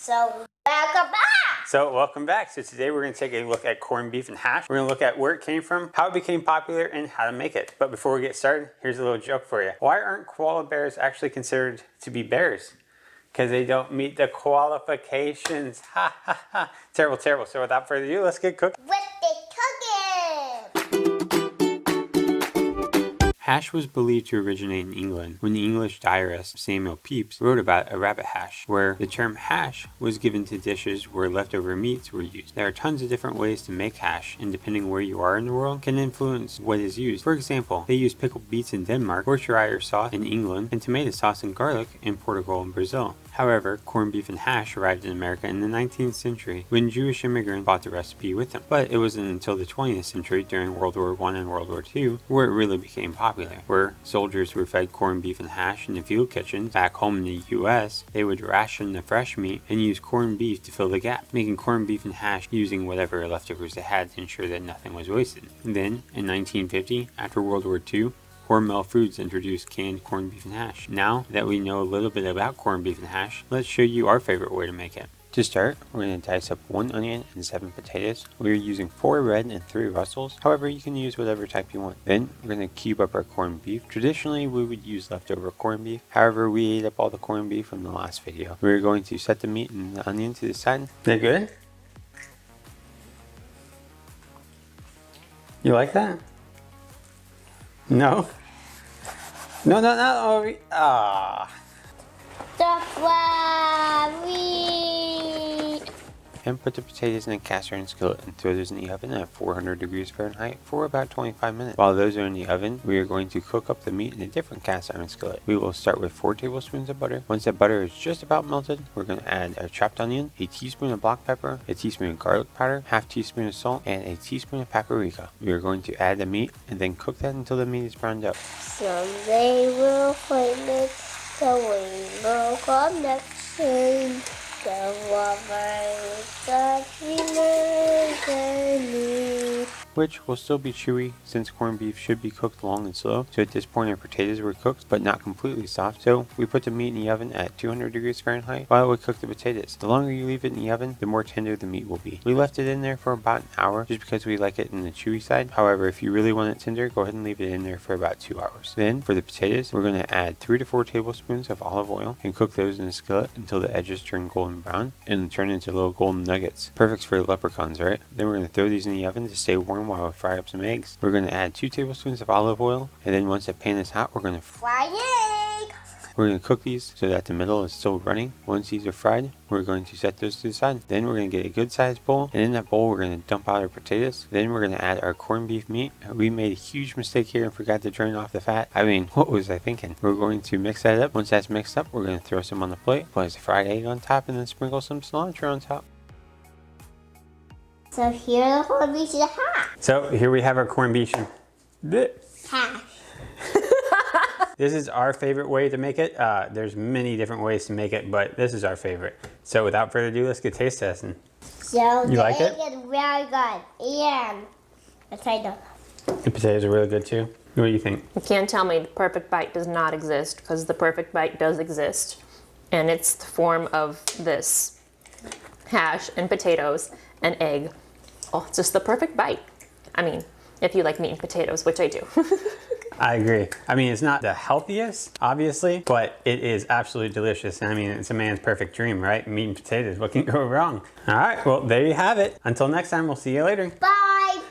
Welcome back. So today we're going to take a look at corned beef and hash. We're going to look at where it came from, how it became popular, and how to make it. But before we get started, here's a little joke for you. Why aren't koala bears actually considered to be bears? Because they don't meet the qualifications. Ha ha ha. Terrible, terrible. So without further ado, let's get cooking. Hash was believed to originate in England when the English diarist Samuel Pepys wrote about a rabbit hash, where the term hash was given to dishes where leftover meats were used. There are tons of different ways to make hash, and depending where you are in the world can influence what is used. For example, they use pickled beets in Denmark, Worcestershire sauce in England, and tomato sauce and garlic in Portugal and Brazil. However, corned beef and hash arrived in America in the 19th century when Jewish immigrants brought the recipe with them. But it wasn't until the 20th century during World War I and World War II where it really became popular, where soldiers were fed corned beef and hash in the field kitchens. Back home in the US, they would ration the fresh meat and use corned beef to fill the gap, making corned beef and hash using whatever leftovers they had to ensure that nothing was wasted. And then, in 1950, after World War II, Hormel Foods introduced canned corned beef and hash. Now that we know a little bit about corned beef and hash, let's show you our favorite way to make it. To start, we're going to dice up 1 onion and 7 potatoes. We're using 4 red and 3 Russells. However, you can use whatever type you want. Then, we're going to cube up our corned beef. Traditionally, we would use leftover corned beef. However, we ate up all the corned beef from the last video. We're going to set the meat and the onion to the side. They're good? You like that? No? No. And put the potatoes in a cast iron skillet and throw those in the oven at 400 degrees Fahrenheit for about 25 minutes. While those are in the oven, we are going to cook up the meat in a different cast iron skillet. We will start with 4 tablespoons of butter. Once that butter is just about melted, we're going to add a chopped onion, a teaspoon of black pepper, a teaspoon of garlic powder, half teaspoon of salt, and a teaspoon of paprika. We are going to add the meat and then cook that until the meat is browned up. Someday we'll find it, the rainbow connection. Which will still be chewy since corned beef should be cooked long and slow. So at this point our potatoes were cooked but not completely soft. So we put the meat in the oven at 200 degrees Fahrenheit while we cook the potatoes. The longer you leave it in the oven, the more tender the meat will be. We left it in there for about an hour just because we like it in the chewy side. However, if you really want it tender, go ahead and leave it in there for about 2 hours. Then for the potatoes, we're going to add 3 to 4 tablespoons of olive oil and cook those in a skillet until the edges turn golden brown and turn into little golden nuggets. Perfect for leprechauns, right? Then we're going to throw these in the oven to stay warm while we fry up some eggs. We're going to add 2 tablespoons of olive oil, and then once the pan is hot, we're going to fry egg. We're going to cook these so that the middle is still running. Once these are fried, we're going to set those to the side. Then we're going to get a good sized bowl, and in that bowl we're going to dump out our potatoes. Then we're going to add our corned beef meat. We made a huge mistake here and forgot to drain off the fat. I mean, what was I thinking? We're going to mix that up. Once that's mixed up, we're going to throw some on the plate, place a fried egg on top, and then sprinkle some cilantro on top. So here the corned beef is hash. So here we have our corned beef Hash. This is our favorite way to make it. There's many different ways to make it, but this is our favorite. So without further ado, let's get taste testing. So you like it? It's very good. And let's try them. The potatoes are really good too. What do you think? You can't tell me the perfect bite does not exist, because the perfect bite does exist. And it's the form of this hash and potatoes and egg. Oh, it's just the perfect bite. I mean, if you like meat and potatoes, which I do. I agree. I mean, it's not the healthiest, obviously, but it is absolutely delicious. I mean, it's a man's perfect dream, right? Meat and potatoes, what can go wrong? All right, well, there you have it. Until next time, we'll see you later. Bye.